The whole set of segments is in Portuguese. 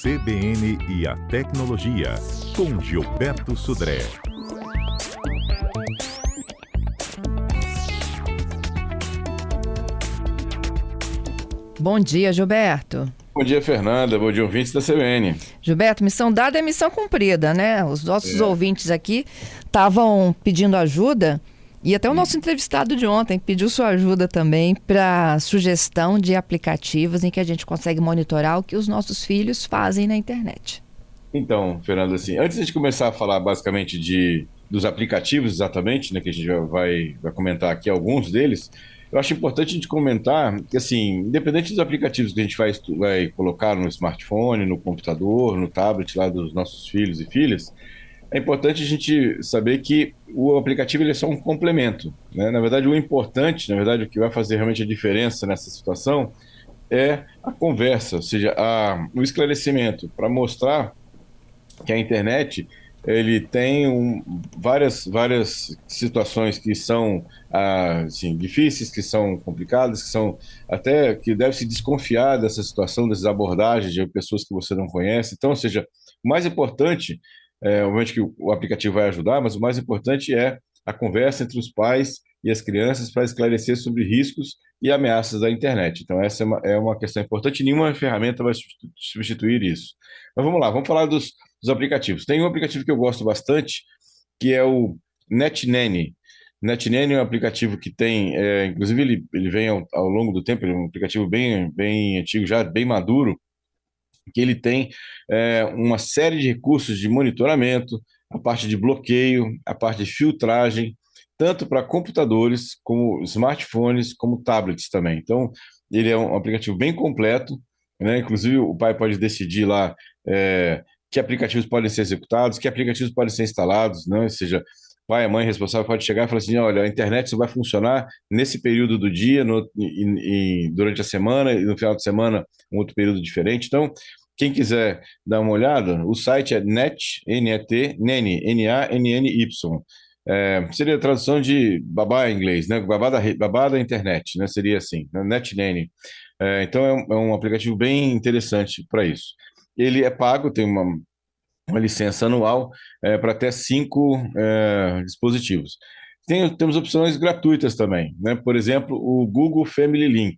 CBN e a Tecnologia, com Gilberto Sudré. Bom dia, Gilberto. Bom dia, Fernanda. Bom dia, ouvintes da CBN. Gilberto, missão dada é missão cumprida, né? Os nossos ouvintes aqui estavam pedindo ajuda e até o nosso entrevistado de ontem pediu sua ajuda também para sugestão de aplicativos em que a gente consegue monitorar o que os nossos filhos fazem na internet. Então, Fernanda, assim, antes de começar a falar basicamente dos aplicativos exatamente, né, que a gente já vai comentar aqui alguns deles, eu acho importante a gente comentar que, assim, independente dos aplicativos que a gente vai colocar no smartphone, no computador, no tablet lá dos nossos filhos e filhas, é importante a gente saber que o aplicativo ele é só um complemento, né? Na verdade, o importante, o que vai fazer realmente a diferença nessa situação é a conversa, ou seja, o esclarecimento para mostrar que a internet ele tem várias situações que são assim, difíceis, que são complicadas, que são até que deve se desconfiar dessa situação, dessas abordagens de pessoas que você não conhece. Então, ou seja, o mais importante, obviamente que o aplicativo vai ajudar, mas o mais importante é a conversa entre os pais e as crianças para esclarecer sobre riscos e ameaças da internet. Então, essa é uma questão importante, nenhuma ferramenta vai substituir isso. Mas vamos lá, vamos falar dos aplicativos. Tem um aplicativo que eu gosto bastante, que é o NetNanny. NetNanny é um aplicativo que tem, inclusive ele vem ao longo do tempo, ele é um aplicativo bem antigo, já bem maduro, que ele tem uma série de recursos de monitoramento, a parte de bloqueio, a parte de filtragem, tanto para computadores, como smartphones, como tablets também. Então, ele é um aplicativo bem completo, né? Inclusive, o pai pode decidir lá que aplicativos podem ser executados, que aplicativos podem ser instalados, né? Ou seja, pai, a mãe responsável pode chegar e falar assim, olha, a internet só vai funcionar nesse período do dia, durante a semana, e no final de semana, um outro período diferente. Então, quem quiser dar uma olhada, o site é N-E-T, Nanny, N-A-N-N-Y. Seria a tradução de babá em inglês, né? Babá da internet, né? Seria assim, né? NetNanny. Então, é um aplicativo bem interessante para isso. Ele é pago, tem uma licença anual para até 5 dispositivos. Temos opções gratuitas também, né? Por exemplo, o Google Family Link.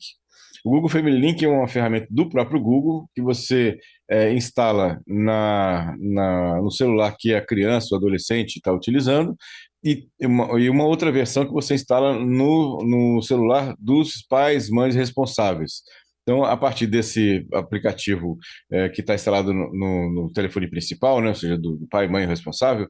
O Google Family Link é uma ferramenta do próprio Google que você instala no celular que a criança ou adolescente está utilizando e uma outra versão que você instala no celular dos pais, mães responsáveis. Então, a partir desse aplicativo que está instalado no telefone principal, né, ou seja, do pai e mãe responsável,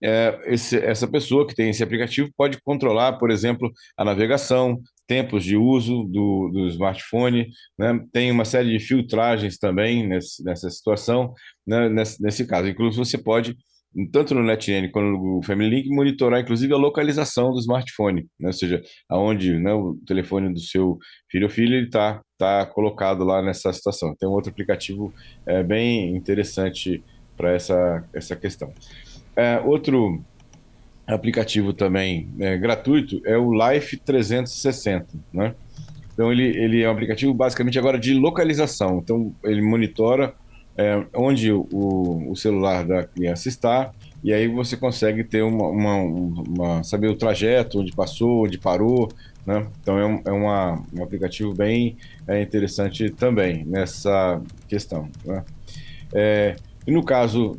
essa pessoa que tem esse aplicativo pode controlar, por exemplo, a navegação, tempos de uso do smartphone, né? Tem uma série de filtragens também nessa situação, né? Nesse caso. Inclusive, você pode, tanto no NetNanny quanto no Family Link, monitorar, inclusive, a localização do smartphone, né? Ou seja, aonde, né, o telefone do seu filho ou filha está colocado lá nessa situação. Tem um outro aplicativo bem interessante para essa questão. Outro aplicativo também gratuito é o Life 360, né? Então ele é um aplicativo basicamente agora de localização. Então ele monitora onde o celular da criança está e aí você consegue ter saber o trajeto, onde passou, onde parou, né? Então é um aplicativo bem interessante também nessa questão, né? E no caso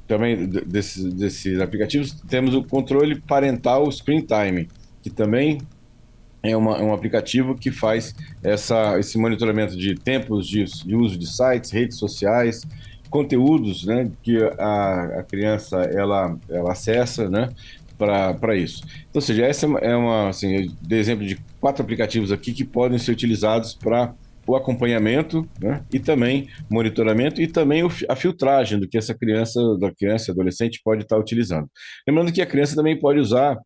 também desses aplicativos, temos o controle parental Screen Time, que também é um aplicativo que faz esse monitoramento de tempos de uso de sites, redes sociais, conteúdos, né, que a criança ela acessa, né, para isso. Então, ou seja, essa assim, eu dei exemplo de 4 aplicativos aqui que podem ser utilizados para o acompanhamento, né, e também monitoramento e também a filtragem do que essa criança e adolescente pode estar utilizando. Lembrando que a criança também pode usar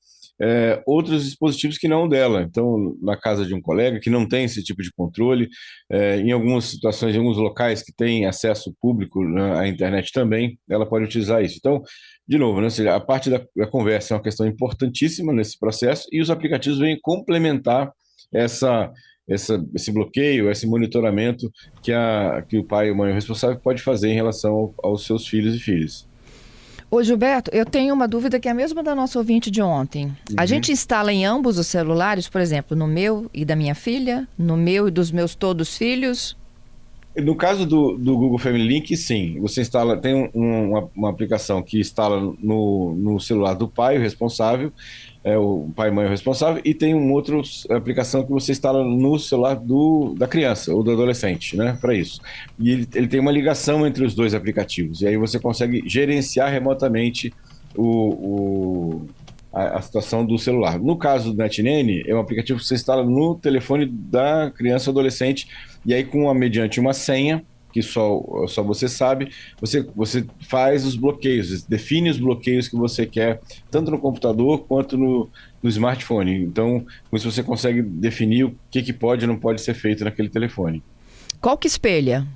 outros dispositivos que não dela. Então, na casa de um colega que não tem esse tipo de controle, em algumas situações, em alguns locais que têm acesso público, né, à internet também, ela pode utilizar isso. Então, de novo, né, ou seja, a parte da conversa é uma questão importantíssima nesse processo e os aplicativos vêm complementar esse bloqueio, esse monitoramento que o pai ou mãe responsável pode fazer em relação aos seus filhos e filhas. Ô Gilberto, eu tenho uma dúvida que é a mesma da nossa ouvinte de ontem. A gente instala em ambos os celulares, por exemplo, no meu e da minha filha, no meu e dos meus todos filhos? No caso do Google Family Link, sim. Você instala, tem uma aplicação que instala no celular do pai, o responsável, o pai e mãe o responsável, e tem uma outra aplicação que você instala no celular da criança ou do adolescente, né, para isso. E ele tem uma ligação entre os dois aplicativos, e aí você consegue gerenciar remotamente a situação do celular. No caso do NetNN, é um aplicativo que você instala no telefone da criança ou adolescente, e aí mediante uma senha, que só você sabe, você faz os bloqueios, define os bloqueios que você quer, tanto no computador quanto no smartphone. Então, com isso você consegue definir o que pode e não pode ser feito naquele telefone. Qual que espelha?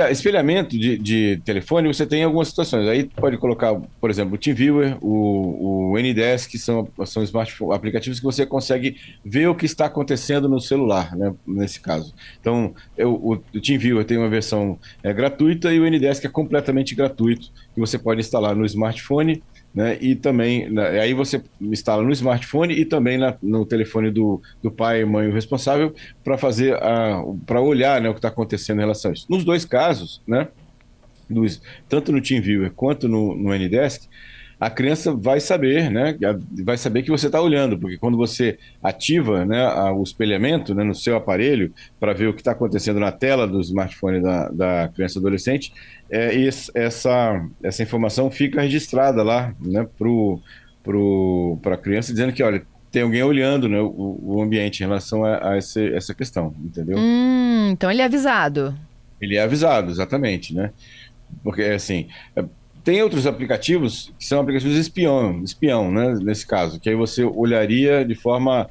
Espelhamento de telefone, você tem algumas situações. Aí pode colocar, por exemplo, o TeamViewer, o Anydesk, que são aplicativos que você consegue ver o que está acontecendo no celular, né, nesse caso. Então, o TeamViewer tem uma versão gratuita e o Anydesk é completamente gratuito, que você pode instalar no smartphone, né, e também, aí você instala no smartphone e também no telefone do pai e mãe o responsável para olhar, né, o que está acontecendo em relação a isso. Nos dois casos, né, tanto no TeamViewer quanto no Anydesk, a criança vai saber, né, vai saber que você está olhando, porque quando você ativa, né, o espelhamento, né, no seu aparelho para ver o que está acontecendo na tela do smartphone da criança e adolescente, essa informação fica registrada lá, né, para a criança, dizendo que, olha, tem alguém olhando, né, o ambiente em relação a essa questão, entendeu? Então ele é avisado. Ele é avisado, exatamente, né? Porque, assim, tem outros aplicativos que são aplicativos espião, né, nesse caso, que aí você olharia de forma,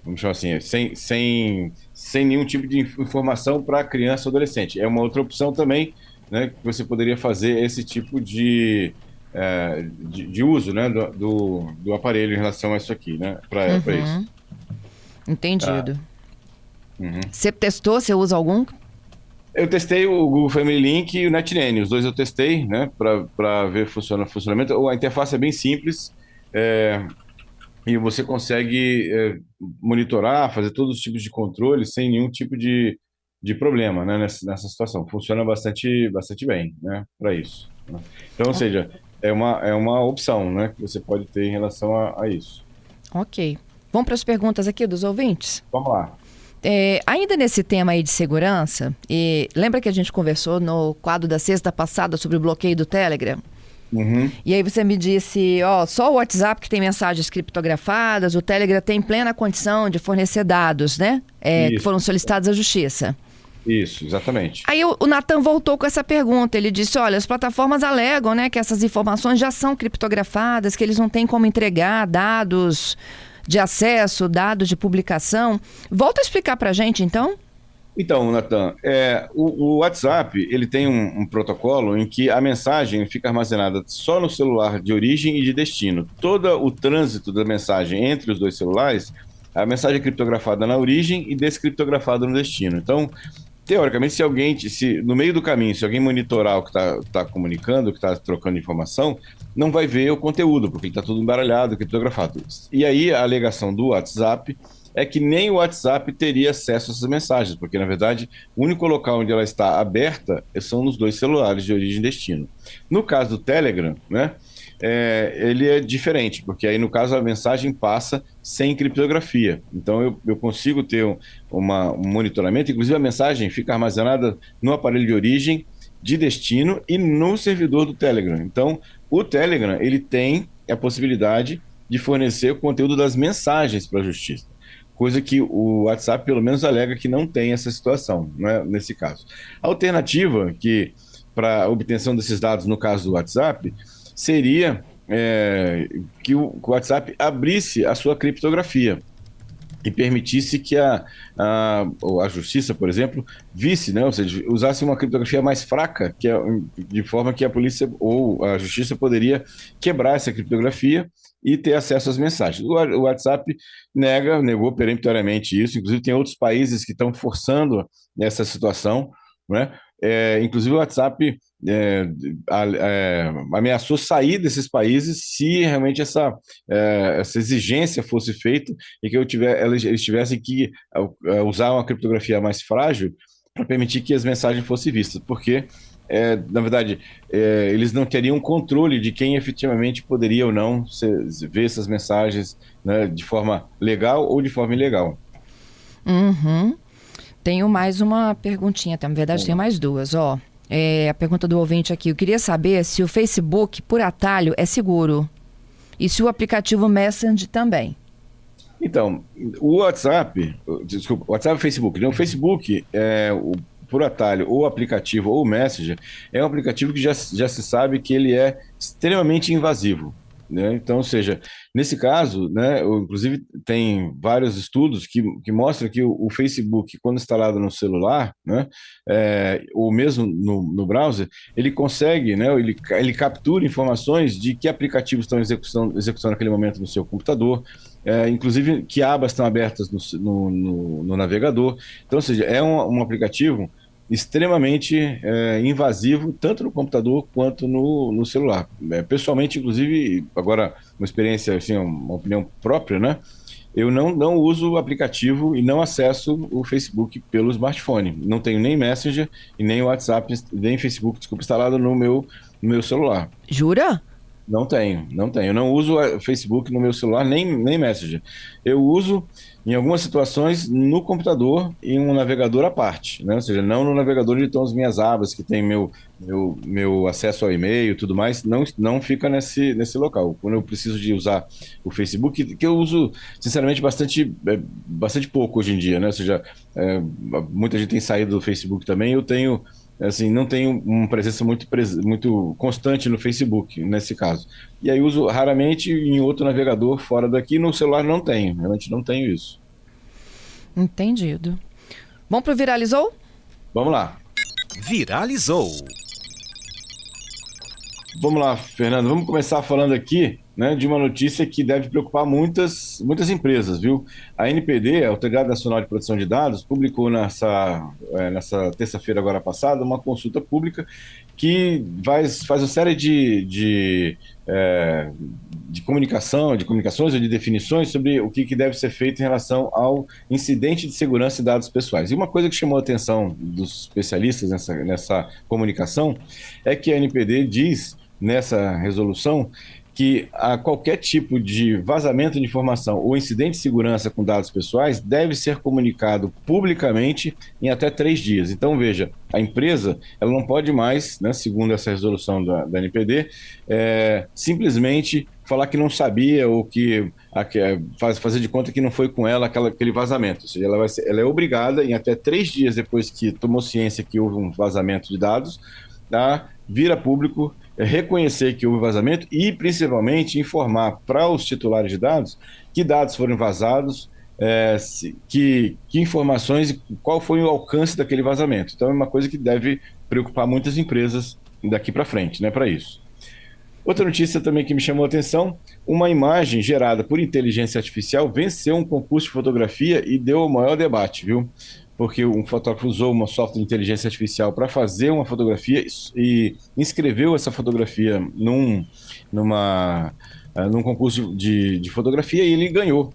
vamos chamar assim, sem nenhum tipo de informação para criança ou adolescente. É uma outra opção também, né, que você poderia fazer esse tipo de uso, né, do aparelho em relação a isso aqui, né, para isso. Entendido. Uhum. Você testou? Você usa algum? Eu testei o Google Family Link e o NetNN, os dois eu testei, né, para ver funcionamento. A interface é bem simples, e você consegue monitorar, fazer todos os tipos de controles sem nenhum tipo de problema, né, nessa situação. Funciona bastante bem, né, para isso, né? Então, ou seja, é uma opção, né, que você pode ter em relação a isso. Ok. Vamos para as perguntas aqui dos ouvintes? Vamos lá. Ainda nesse tema aí de segurança, lembra que a gente conversou no quadro da sexta passada sobre o bloqueio do Telegram? Uhum. E aí você me disse, só o WhatsApp que tem mensagens criptografadas, o Telegram tem plena condição de fornecer dados, né? Que foram solicitados à justiça. Isso, exatamente. Aí o Nathan voltou com essa pergunta, ele disse, olha, as plataformas alegam, né, que essas informações já são criptografadas, que eles não têm como entregar dados de acesso, dados de publicação. Volta a explicar para a gente, então? Então, Nathan, o WhatsApp ele tem um protocolo em que a mensagem fica armazenada só no celular de origem e de destino. Todo o trânsito da mensagem entre os dois celulares, a mensagem é criptografada na origem e descriptografada no destino. Então, teoricamente, se no meio do caminho, se alguém monitorar o que está comunicando, o que está trocando informação, não vai ver o conteúdo, porque está tudo embaralhado, criptografado. E aí a alegação do WhatsApp é que nem o WhatsApp teria acesso a essas mensagens, porque, na verdade, o único local onde ela está aberta são nos dois celulares de origem e destino. No caso do Telegram, né, ele é diferente, porque aí, no caso, a mensagem passa sem criptografia. Então, eu consigo ter um monitoramento, inclusive a mensagem fica armazenada no aparelho de origem, de destino e no servidor do Telegram. Então, o Telegram ele tem a possibilidade de fornecer o conteúdo das mensagens para a justiça, coisa que o WhatsApp, pelo menos, alega que não tem essa situação, né, nesse caso. A alternativa para a obtenção desses dados, no caso do WhatsApp, seria que o WhatsApp abrisse a sua criptografia e permitisse que a justiça, por exemplo, visse, né, ou seja, usasse uma criptografia mais fraca, de forma que a polícia ou a justiça poderia quebrar essa criptografia e ter acesso às mensagens. O WhatsApp negou peremptoriamente isso, inclusive tem outros países que estão forçando essa situação, né? Inclusive o WhatsApp ameaçou sair desses países se realmente essa exigência fosse feita e que eles tivessem que usar uma criptografia mais frágil para permitir que as mensagens fossem vistas, porque na verdade, eles não teriam controle de quem efetivamente poderia ou não ver essas mensagens, né, de forma legal ou de forma ilegal. Uhum. Tenho mais uma perguntinha, na verdade tenho mais duas, ó. A pergunta do ouvinte aqui, eu queria saber se o Facebook, por atalho, é seguro e se o aplicativo Messenger também. Então, o WhatsApp e o Facebook, né? O Facebook por atalho, ou aplicativo ou Messenger, é um aplicativo que já se sabe que ele é extremamente invasivo, né? Então, ou seja, nesse caso, né, inclusive tem vários estudos que mostram que o Facebook, quando instalado no celular, né, ou mesmo no browser, ele consegue, né, ele captura informações de que aplicativos estão executando naquele momento no seu computador, inclusive que abas estão abertas no navegador. Então, ou seja, é um aplicativo extremamente invasivo, tanto no computador quanto no celular. Pessoalmente, inclusive, agora uma experiência, assim, uma opinião própria, né? Eu não uso o aplicativo e não acesso o Facebook pelo smartphone. Não tenho nem Messenger e nem WhatsApp, nem Facebook, desculpa, instalado no meu celular. Jura? Não tenho. Eu não uso o Facebook no meu celular, nem Messenger. Eu uso, em algumas situações, no computador e um navegador à parte, né? Ou seja, não no navegador onde estão as minhas abas, que tem meu acesso ao e-mail e tudo mais, não fica nesse local. Quando eu preciso de usar o Facebook, que eu uso, sinceramente, bastante pouco hoje em dia, né? Ou seja, muita gente tem saído do Facebook também, eu tenho... Assim, não tenho uma presença muito constante no Facebook, nesse caso. E aí uso raramente em outro navegador fora daqui. No celular não tenho, realmente não tenho isso. Entendido. Vamos pro Viralizou? Vamos lá. Viralizou. Vamos lá, Fernando. Vamos começar falando aqui, né, de uma notícia que deve preocupar muitas empresas, viu? A NPD, a Autoridade Nacional de Proteção de Dados, publicou nessa terça-feira agora passada uma consulta pública que faz uma série de comunicações ou de definições sobre o que deve ser feito em relação ao incidente de segurança de dados pessoais. E uma coisa que chamou a atenção dos especialistas nessa comunicação é que a NPD diz nessa resolução que qualquer tipo de vazamento de informação ou incidente de segurança com dados pessoais deve ser comunicado publicamente em até 3 dias. Então, veja, a empresa ela não pode mais, né, segundo essa resolução da NPD, simplesmente falar que não sabia ou que fazer de conta que não foi com ela aquele vazamento. Ou seja, ela é obrigada, em até 3 dias depois que tomou ciência que houve um vazamento de dados, a vir a público, reconhecer que houve vazamento e, principalmente, informar para os titulares de dados que dados foram vazados, que informações e qual foi o alcance daquele vazamento. Então, é uma coisa que deve preocupar muitas empresas daqui para frente, né, para isso. Outra notícia também que me chamou a atenção, uma imagem gerada por inteligência artificial venceu um concurso de fotografia e deu o maior debate, viu? Porque um fotógrafo usou uma software de inteligência artificial para fazer uma fotografia e inscreveu essa fotografia num concurso de fotografia e ele ganhou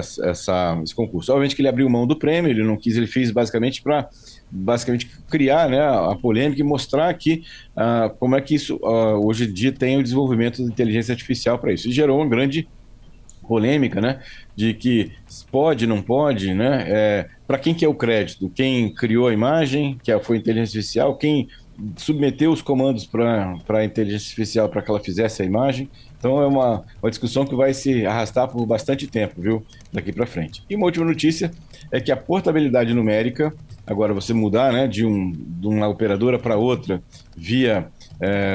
esse concurso. Obviamente que ele abriu mão do prêmio, ele não quis, ele fez basicamente para criar, né, a polêmica e mostrar que como é que isso hoje em dia tem o desenvolvimento de inteligência artificial para isso. E gerou uma grande polêmica, né, de que pode, não pode, né, para quem que é o crédito? Quem criou a imagem, que foi a inteligência artificial, quem submeteu os comandos para a inteligência artificial para que ela fizesse a imagem. Então é uma discussão que vai se arrastar por bastante tempo, viu, daqui para frente. E uma última notícia é que a portabilidade numérica, agora você mudar, né, de uma operadora para outra via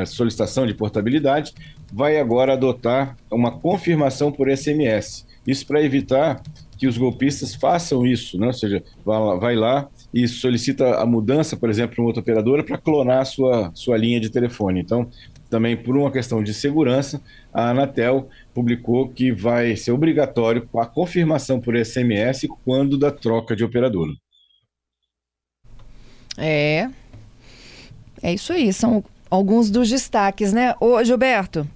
solicitação de portabilidade, vai agora adotar uma confirmação por SMS. Isso para evitar que os golpistas façam isso, né? Ou seja, vai lá e solicita a mudança, por exemplo, para uma outra operadora para clonar a sua linha de telefone. Então, também por uma questão de segurança, a Anatel publicou que vai ser obrigatório a confirmação por SMS quando da troca de operadora. É isso aí, são alguns dos destaques, né? Ô, Gilberto,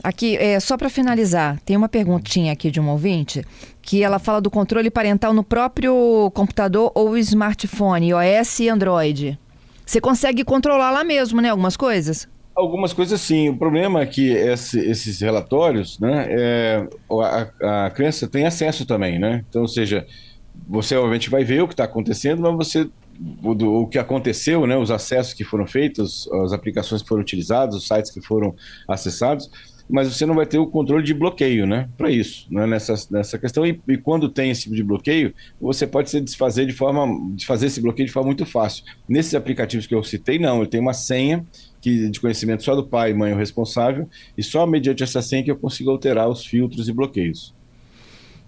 aqui, só para finalizar, tem uma perguntinha aqui de um ouvinte, que ela fala do controle parental no próprio computador ou smartphone, iOS e Android. Você consegue controlar lá mesmo, né, algumas coisas? Algumas coisas sim. O problema é que esses relatórios, né, a criança tem acesso também, né? Então, ou seja, você obviamente vai ver o que está acontecendo, mas o que aconteceu, né, os acessos que foram feitos, as aplicações que foram utilizadas, os sites que foram acessados, mas você não vai ter o controle de bloqueio, né, para isso, né, nessa questão. E quando tem esse tipo de bloqueio, você pode se desfazer esse bloqueio de forma muito fácil. Nesses aplicativos que eu citei, não, ele tem uma senha de conhecimento só do pai e mãe o responsável, e só mediante essa senha que eu consigo alterar os filtros e bloqueios.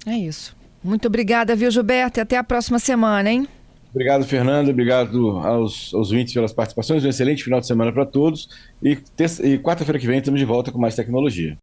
É isso. Muito obrigada, viu, Gilberto? E até a próxima semana, hein? Obrigado, Fernando. Obrigado aos ouvintes pelas participações. Um excelente final de semana para todos. E quarta-feira que vem estamos de volta com mais tecnologia.